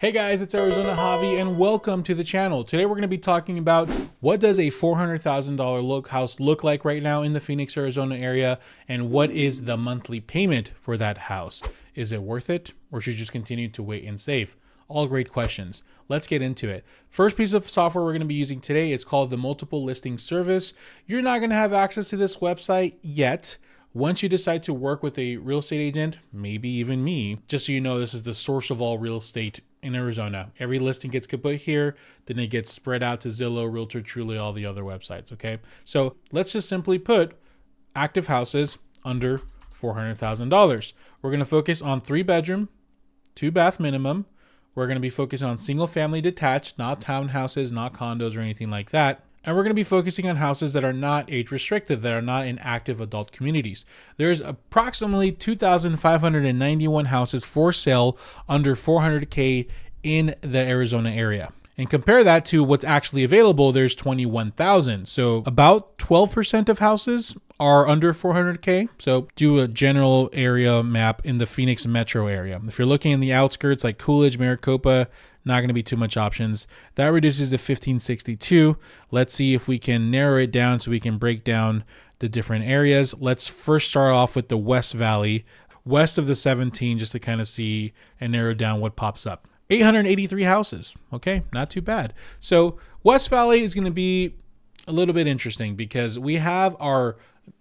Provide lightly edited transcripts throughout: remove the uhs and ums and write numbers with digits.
Hey guys, it's Arizona Javi and welcome to the channel. Today we're going to be talking about what does a $400,000 house look like right now in the Phoenix, Arizona area, and what is the monthly payment for that house. Is it worth it, or should you just continue to wait and save? All great questions. Let's get into it. First piece of software we're going to be using today is called the Multiple Listing Service. You're not going to have access to this website yet. Once you decide to work with a real estate agent, maybe even me, just so you know, this is the source of all real estate in Arizona. Every listing gets put here, then it gets spread out to Zillow, Realtor Truly, all the other websites, okay? So let's just simply put active houses under $400,000. We're gonna focus on 3-bedroom, 2-bath minimum. We're gonna be focusing on single family detached, not townhouses, not condos or anything like that. And we're going to be focusing on houses that are not age restricted, that are not in active adult communities. There's approximately 2,591 houses for sale under $400K in the Arizona area. And compare that to what's actually available, there's 21,000. So about 12% of houses are under 400K. So do a general area map in the Phoenix metro area. If you're looking in the outskirts like Coolidge, Maricopa, not going to be too much options. That reduces to 1562. Let's see if we can narrow it down so we can break down the different areas. Let's first start off with the West Valley, west of the 17, just to kind of see and narrow down what pops up. 883 houses. Okay, not too bad. So West Valley is going to be a little bit interesting because we have our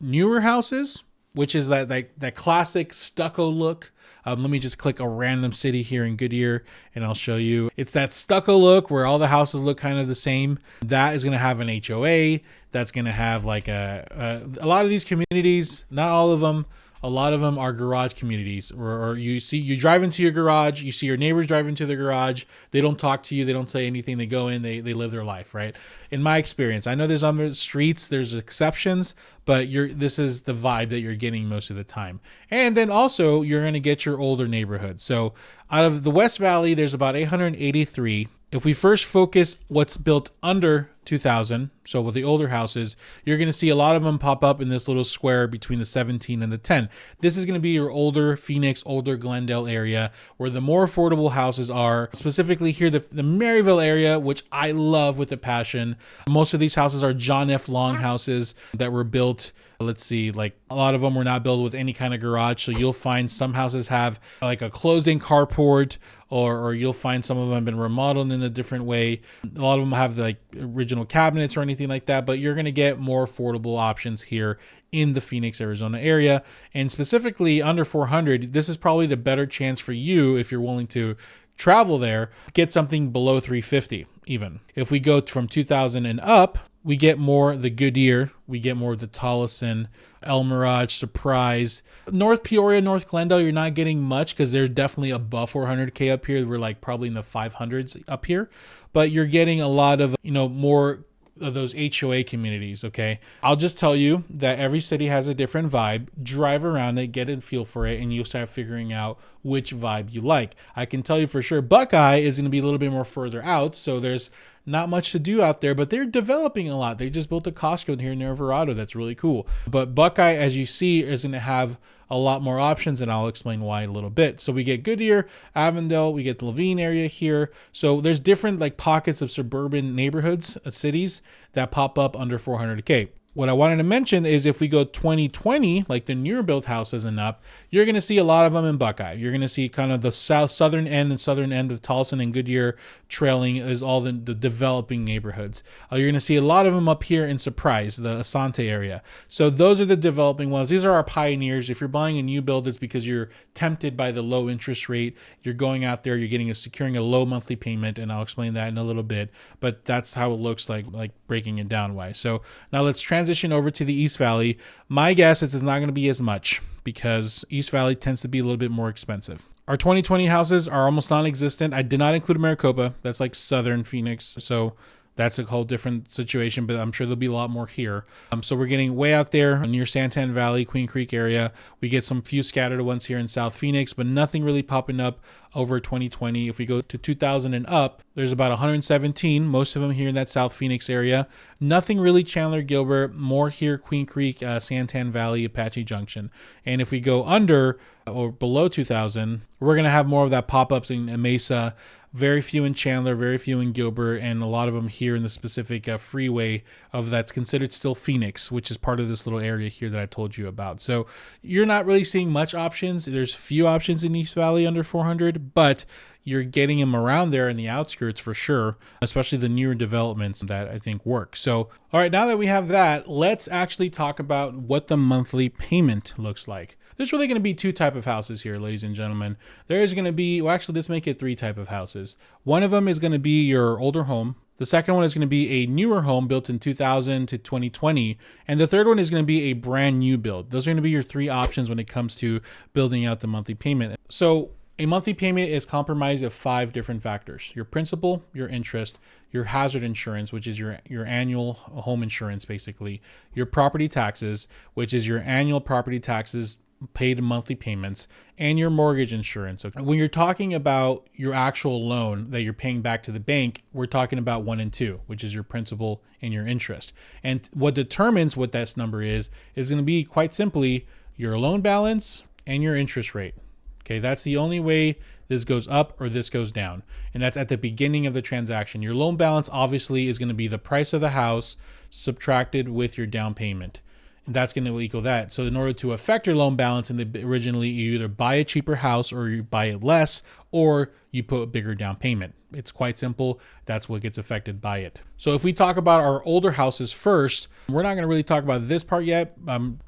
newer houses, which is that classic stucco look. Let me just click a random city here in Goodyear and I'll show you. It's that stucco look where all the houses look kind of the same. That is going to have an HOA. That's going to have like a lot of these communities, not all of them, a lot of them are garage communities or you drive into your garage, you see your neighbors drive into the garage. They don't talk to you. They don't say anything. They go in, they live their life, right? In my experience, I know there's on the streets, there's exceptions, but this is the vibe that you're getting most of the time. And then also you're going to get your older neighborhoods. So out of the West Valley, there's about 883. If we first focus what's built under 2000, so with the older houses, you're going to see a lot of them pop up in this little square between the 17 and the 10. This is going to be your older Phoenix, older Glendale area where the more affordable houses are. Specifically here, the Maryville area, which I love with a passion. Most of these houses are John F. Long houses that were built. Let's see, like a lot of them were not built with any kind of garage. So you'll find some houses have like a closed-in carport, or you'll find some of them have been remodeled in a different way. A lot of them have like original cabinets or anything like that, but you're going to get more affordable options here in the Phoenix, Arizona area. And specifically under 400, this is probably the better chance for you if you're willing to travel there, get something below 350 even. If we go from 2000 and up, we get more the Goodyear, we get more the Tolleson, El Mirage, Surprise. North Peoria, North Glendale, you're not getting much because they're definitely above 400K up here. We're like probably in the 500s up here, but you're getting a lot of, more of those HOA communities, okay? I'll just tell you that every city has a different vibe. Drive around it, get a feel for it, and you'll start figuring out which vibe you like. I can tell you for sure, Buckeye is going to be a little bit more further out, so there's not much to do out there, but they're developing a lot. They just built a Costco here near Alvarado. That's really cool. But Buckeye, as you see, is going to have a lot more options, and I'll explain why in a little bit. So we get Goodyear, Avondale, we get the Levine area here. So there's different like pockets of suburban neighborhoods, cities that pop up under 400K. What I wanted to mention is if we go 2020, like the newer built houses and up, you're going to see a lot of them in Buckeye. You're going to see kind of the southern end and southern end of Tolleson and Goodyear trailing is all the developing neighborhoods. You're going to see a lot of them up here in Surprise, the Asante area. So those are the developing ones. These are our pioneers. If you're buying a new build, it's because you're tempted by the low interest rate. You're going out there, you're securing a low monthly payment, and I'll explain that in a little bit. But that's how it looks like breaking it down wise. So now let's transition over to the East Valley. My guess is it's not going to be as much because East Valley tends to be a little bit more expensive. Our 2020 houses are almost non-existent. I did not include Maricopa. That's like southern Phoenix. So that's a whole different situation, but I'm sure there'll be a lot more here. So we're getting way out there near Santan Valley, Queen Creek area. We get some few scattered ones here in South Phoenix, but nothing really popping up over 2020. If we go to 2000 and up, there's about 117, most of them here in that South Phoenix area. Nothing really Chandler, Gilbert, more here Queen Creek, Santan Valley, Apache Junction. And if we go under or below 2000, we're going to have more of that pop-ups in Mesa, Very few in Chandler, very few in Gilbert, and a lot of them here in the specific freeway of that's considered still Phoenix, which is part of this little area here that I told you about. So you're not really seeing much options. There's few options in East Valley under 400, but you're getting them around there in the outskirts for sure, especially the newer developments that I think work. So, all right, now that we have that, let's actually talk about what the monthly payment looks like. There's really going to be two type of houses here, ladies and gentlemen. There is going to be, well, actually, let's make it three type of houses. One of them is going to be your older home. The second one is going to be a newer home built in 2000 to 2020. And the third one is going to be a brand new build. Those are going to be your three options when it comes to building out the monthly payment. So a monthly payment is comprised of 5 different factors: your principal, your interest, your hazard insurance, which is your annual home insurance, basically, your property taxes, which is your annual property taxes paid monthly payments, and your mortgage insurance. So when you're talking about your actual loan that you're paying back to the bank, we're talking about 1 and 2, which is your principal and your interest. And what determines what that number is going to be quite simply your loan balance and your interest rate. Okay, that's the only way this goes up or this goes down. And that's at the beginning of the transaction. Your loan balance obviously is going to be the price of the house subtracted with your down payment. And that's going to equal that. So in order to affect your loan balance, originally you either buy a cheaper house or you buy it less, or you put a bigger down payment. It's quite simple. That's what gets affected by it. So if we talk about our older houses first, we're not going to really talk about this part yet.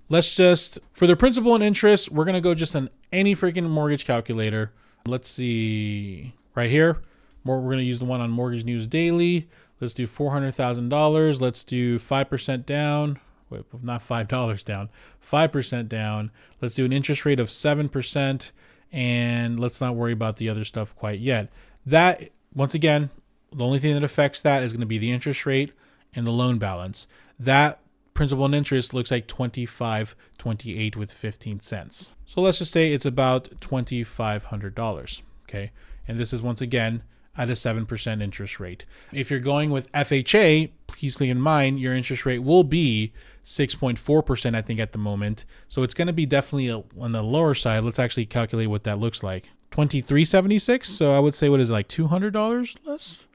Let's just, for the principal and interest, we're going to go just on any freaking mortgage calculator. Let's see right here. We're going to use the one on Mortgage News Daily. Let's do $400,000. Let's do 5% down. Wait, not $5 down, 5% down. Let's do an interest rate of 7%, and let's not worry about the other stuff quite yet. That, once again, the only thing that affects that is going to be the interest rate and the loan balance. That principal and interest looks like $25.28 with 15 cents. So let's just say it's about $2,500. Okay, and this is once again at a 7% interest rate. If you're going with FHA, please keep in mind your interest rate will be 6.4%, I think, at the moment. So it's going to be definitely on the lower side. Let's actually calculate what that looks like. $23.76. So I would say, what is it, like $200 less?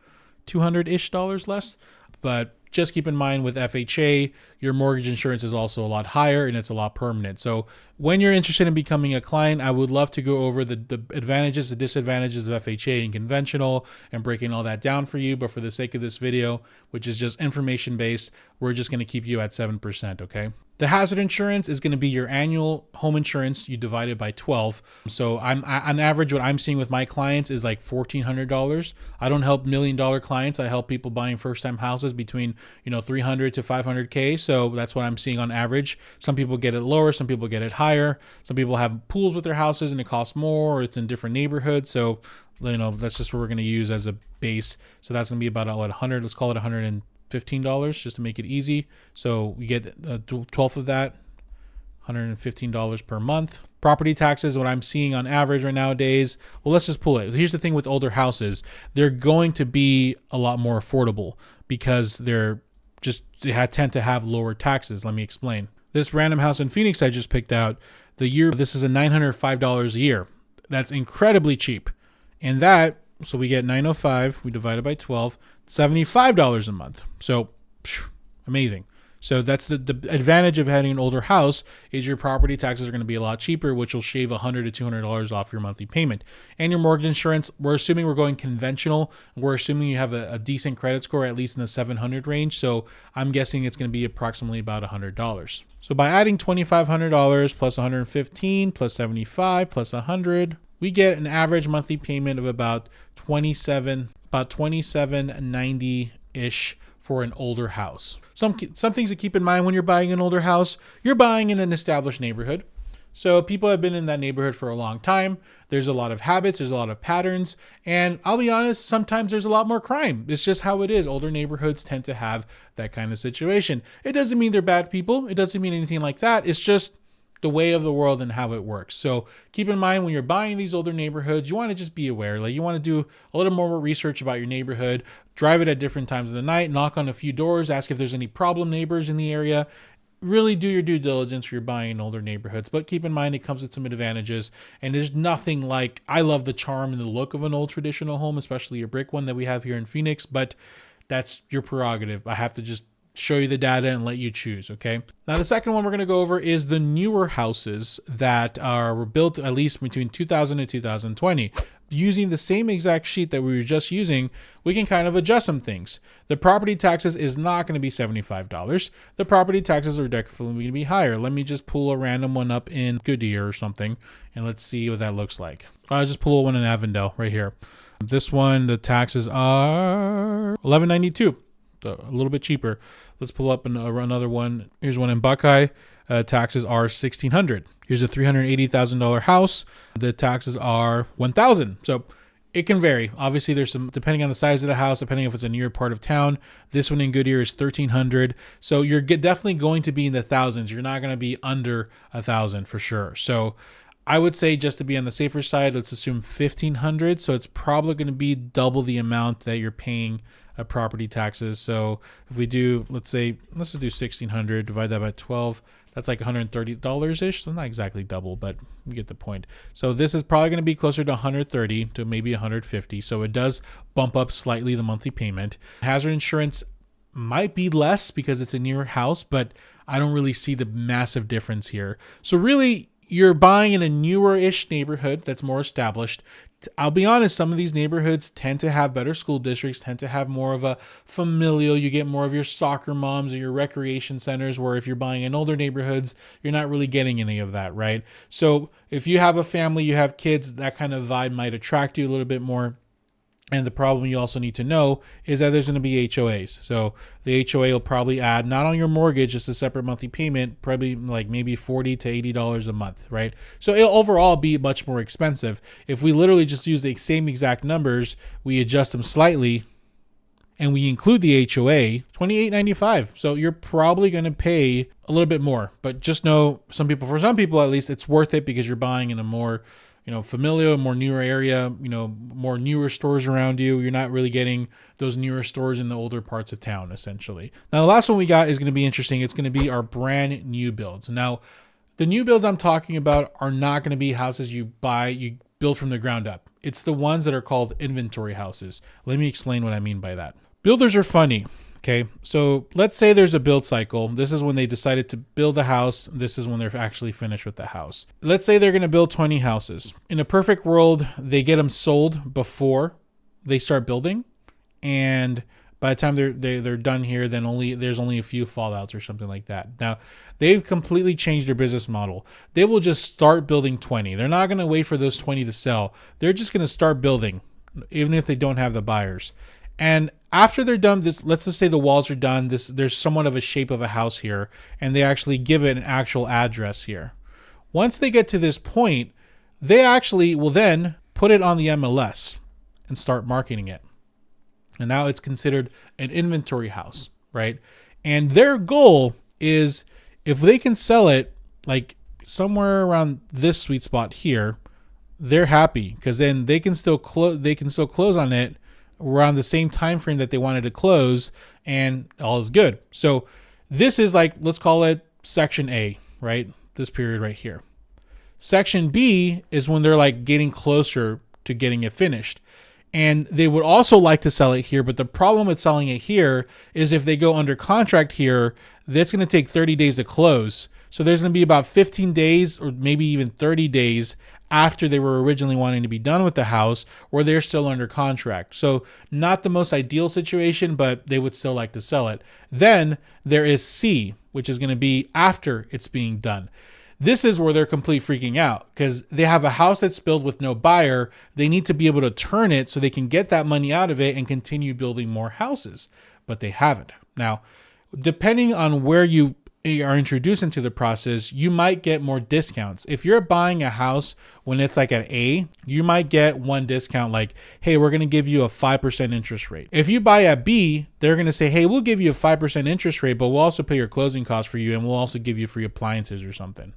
$200-ish dollars less. But just keep in mind with FHA, your mortgage insurance is also a lot higher and it's a lot permanent. So when you're interested in becoming a client, I would love to go over the advantages, the disadvantages of FHA and conventional and breaking all that down for you. But for the sake of this video, which is just information based, we're just going to keep you at 7%. Okay. The hazard insurance is going to be your annual home insurance. You divide it by 12. So on average, what I'm seeing with my clients is like $1,400. I don't help $1 million clients. I help people buying first-time houses between, $300 to $500K. So that's what I'm seeing on average. Some people get it lower. Some people get it higher. Some people have pools with their houses and it costs more, or it's in different neighborhoods. So, that's just what we're going to use as a base. So that's going to be about 100. Let's call it $115 just to make it easy. So we get a 12th of that, $115 per month. Property taxes, what I'm seeing on average right nowadays, well, let's just pull it. Here's the thing with older houses. They're going to be a lot more affordable because they tend to have lower taxes. Let me explain. This random house in Phoenix I just picked out, this is a $905 a year. That's incredibly cheap. And so we get 905, we divide it by 12, $75 a month. So amazing. So that's the advantage of having an older house is your property taxes are going to be a lot cheaper, which will shave $100 to $200 off your monthly payment. And your mortgage insurance, we're assuming we're going conventional. We're assuming you have a decent credit score, at least in the 700 range. So I'm guessing it's going to be approximately about $100. So by adding $2,500 plus 115 plus 75 plus 100, we get an average monthly payment of about $27.90-ish for an older house. Some things to keep in mind when you're buying an older house, you're buying in an established neighborhood. So people have been in that neighborhood for a long time. There's a lot of habits, there's a lot of patterns, and I'll be honest, sometimes there's a lot more crime. It's just how it is. Older neighborhoods tend to have that kind of situation. It doesn't mean they're bad people. It doesn't mean anything like that. It's just the way of the world and how it works. So keep in mind when you're buying these older neighborhoods, you want to just be aware. Like, you want to do a little more research about your neighborhood, drive it at different times of the night, knock on a few doors, ask if there's any problem neighbors in the area. really do your due diligence if you're buying in older neighborhoods. But keep in mind, it comes with some advantages. And there's nothing like, I love the charm and the look of an old traditional home, especially a brick one that we have here in Phoenix. But that's your prerogative. I have to just show you the data and let you choose. Okay. Now, the second one we're going to go over is the newer houses that were built at least between 2000 and 2020. Using the same exact sheet that we were just using, we can kind of adjust some things. The property taxes is not going to be $75. The property taxes are definitely going to be higher. Let me just pull a random one up in Goodyear or something, and let's see what that looks like. I'll just pull one in Avondale right here. This one, the taxes are $11.92, so a little bit cheaper. Let's pull up another one. Here's one in Buckeye. Taxes are $1,600. Here's a $380,000 house. The taxes are $1,000. So it can vary. Obviously, there's some, depending on the size of the house, depending if it's a near part of town. This one in Goodyear is $1,300. So you're definitely going to be in the thousands. You're not going to be under $1,000 for sure. So I would say, just to be on the safer side, let's assume $1,500. So it's probably going to be double the amount that you're paying property taxes. So if we do, let's just do $1,600, divide that by 12. That's like $130-ish. So not exactly double, but you get the point. So this is probably going to be closer to $130 to maybe $150. So it does bump up slightly the monthly payment. Hazard insurance might be less because it's a newer house, but I don't really see the massive difference here. So really, you're buying in a newer-ish neighborhood that's more established. I'll be honest, some of these neighborhoods tend to have better school districts, tend to have more of a familial. You get more of your soccer moms or your recreation centers, where if you're buying in older neighborhoods, you're not really getting any of that, right? So if you have a family, you have kids, that kind of vibe might attract you a little bit more. And the problem you also need to know is that there's going to be HOAs. So the HOA will probably add, not on your mortgage, just a separate monthly payment, probably like maybe $40 to $80 a month, right? So it'll overall be much more expensive. If we literally just use the same exact numbers, we adjust them slightly, and we include the HOA, $28.95. So you're probably going to pay a little bit more. But just know, for some people at least, it's worth it because you're buying in a more familiar, more newer area, more newer stores around you. You're not really getting those newer stores in the older parts of town, essentially. Now, the last one we got is going to be interesting. It's going to be our brand new builds. Now, the new builds I'm talking about are not going to be houses you build from the ground up. It's the ones that are called inventory houses. Let me explain what I mean by that. Builders are funny. Okay, so let's say there's a build cycle. This is when they decided to build a house. This is when they're actually finished with the house. Let's say they're going to build 20 houses. In a perfect world, they get them sold before they start building, and by the time they're done here, then there's only a few fallouts or something like that. Now, they've completely changed their business model. They will just start building 20. They're not going to wait for those 20 to sell. They're just going to start building, even if they don't have the buyers. And after they're done, let's just say the walls are done. There's somewhat of a shape of a house here, and they actually give it an actual address here. Once they get to this point, they actually will then put it on the MLS and start marketing it. And now it's considered an inventory house, right? And their goal is, if they can sell it like somewhere around this sweet spot here, they're happy, because then they can still close on it around the same time frame that they wanted to close, and all is good. So this is like, let's call it section A, right? This period right here. Section B is when they're like getting closer to getting it finished. And they would also like to sell it here, but the problem with selling it here is if they go under contract here, that's going to take 30 days to close. So there's going to be about 15 days or maybe even 30 days after they were originally wanting to be done with the house, where they're still under contract. So not the most ideal situation, but they would still like to sell it. Then there is C, which is going to be after it's being done. This is where they're complete freaking out, because they have a house that's built with no buyer. They need to be able to turn it so they can get that money out of it and continue building more houses, but they haven't. Now, depending on where you are introduced into the process, you might get more discounts. If you're buying a house when it's like an A, you might get one discount, like, hey, we're going to give you a 5% interest rate. If you buy at B, they're going to say, hey, we'll give you a 5% interest rate, but we'll also pay your closing costs for you, and we'll also give you free appliances or something.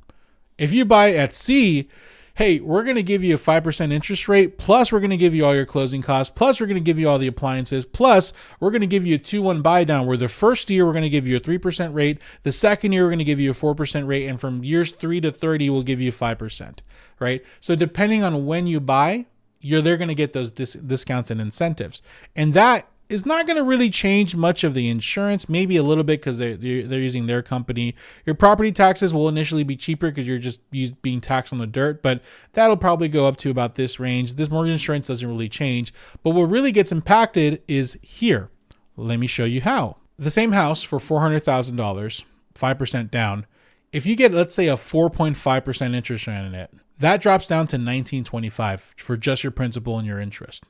If you buy at C, hey, we're going to give you a 5% interest rate, plus we're going to give you all your closing costs, plus we're going to give you all the appliances, plus we're going to give you a 2-1 buy down, where the first year we're going to give you a 3% rate, the second year we're going to give you a 4% rate, and from years 3 to 30 we'll give you 5%, right? So depending on when you buy, they're going to get those discounts and incentives. And that is not going to really change much of the insurance, maybe a little bit because they're using their company. Your property taxes will initially be cheaper because you're just being taxed on the dirt, but that'll probably go up to about this range. This mortgage insurance doesn't really change, but what really gets impacted is here. Let me show you how. The same house for $400,000, 5% down. If you get, let's say, a 4.5% interest rate on it, that drops down to $1,925 for just your principal and your interest.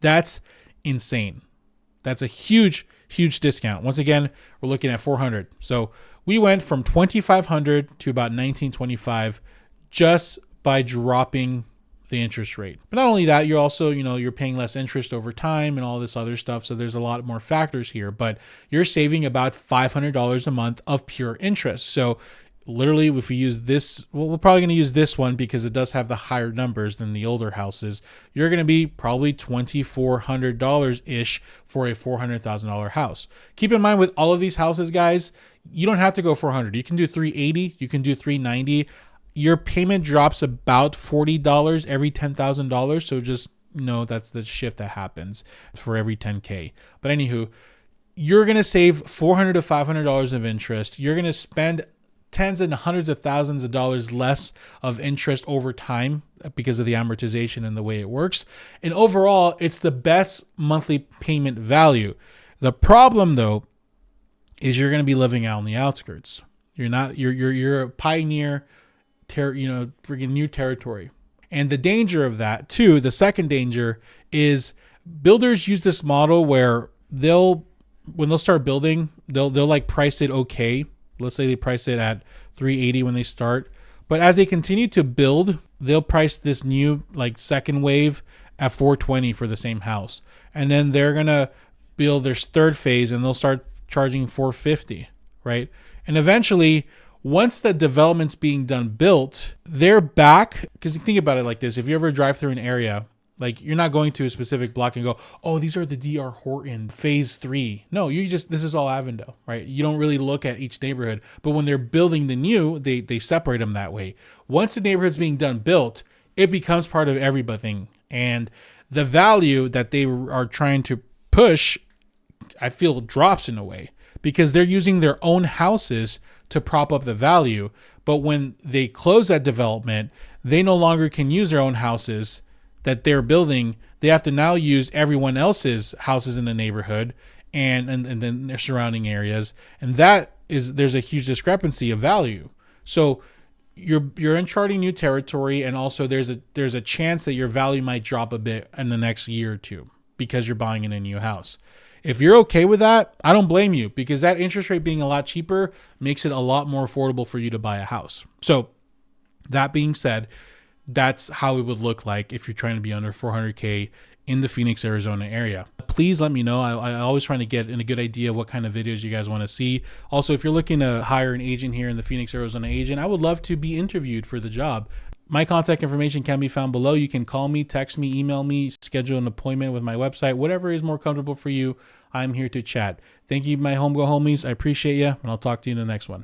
That's insane. That's a huge, huge discount. Once again, we're looking at $400. So we went from $2,500 to about $1,925 just by dropping the interest rate. But not only that, you're also, you're paying less interest over time and all this other stuff. So there's a lot more factors here, but you're saving about $500 a month of pure interest. So literally, if we use this, well, we're probably going to use this one because it does have the higher numbers than the older houses. You're going to be probably $2,400-ish for a $400,000 house. Keep in mind, with all of these houses, guys, you don't have to go $400. You can do $380. You can do $390. Your payment drops about $40 every $10,000. So just know that's the shift that happens for every 10K. But anywho, you're going to save $400 to $500 of interest. You're going to spend tens and hundreds of thousands of dollars less of interest over time because of the amortization and the way it works. And overall, it's the best monthly payment value. The problem, though, is you're going to be living out on the outskirts. You're a pioneer, freaking new territory. And the danger of that too, the second danger, is builders use this model where when they'll start building, they'll like price it okay. Let's say they price it at $380 when they start. But as they continue to build, they'll price this new like second wave at $420 for the same house. And then they're going to build their third phase and they'll start charging $450, right? And eventually, once the development's being built, they're back. Because think about it like this. If you ever drive through an area, like you're not going to a specific block and go, oh, these are the D.R. Horton phase 3. No, this is all Avondale, right? You don't really look at each neighborhood. But when they're building the new, they separate them that way. Once the neighborhood's being built, it becomes part of everything. And the value that they are trying to push, I feel, drops in a way because they're using their own houses to prop up the value. But when they close that development, they no longer can use their own houses that they're building. They have to now use everyone else's houses in the neighborhood and then their surrounding areas. And there's a huge discrepancy of value. So you're uncharting new territory, and also there's a chance that your value might drop a bit in the next year or two because you're buying in a new house. If you're okay with that, I don't blame you, because that interest rate being a lot cheaper makes it a lot more affordable for you to buy a house. So that being said, that's how it would look like if you're trying to be under 400K in the Phoenix, Arizona area. Please let me know. I always trying to get a good idea of what kind of videos you guys want to see. Also, if you're looking to hire an agent here in the Phoenix, Arizona agent, I would love to be interviewed for the job. My contact information can be found below. You can call me, text me, email me, schedule an appointment with my website, whatever is more comfortable for you. I'm here to chat. Thank you, my home go homies. I appreciate you, and I'll talk to you in the next one.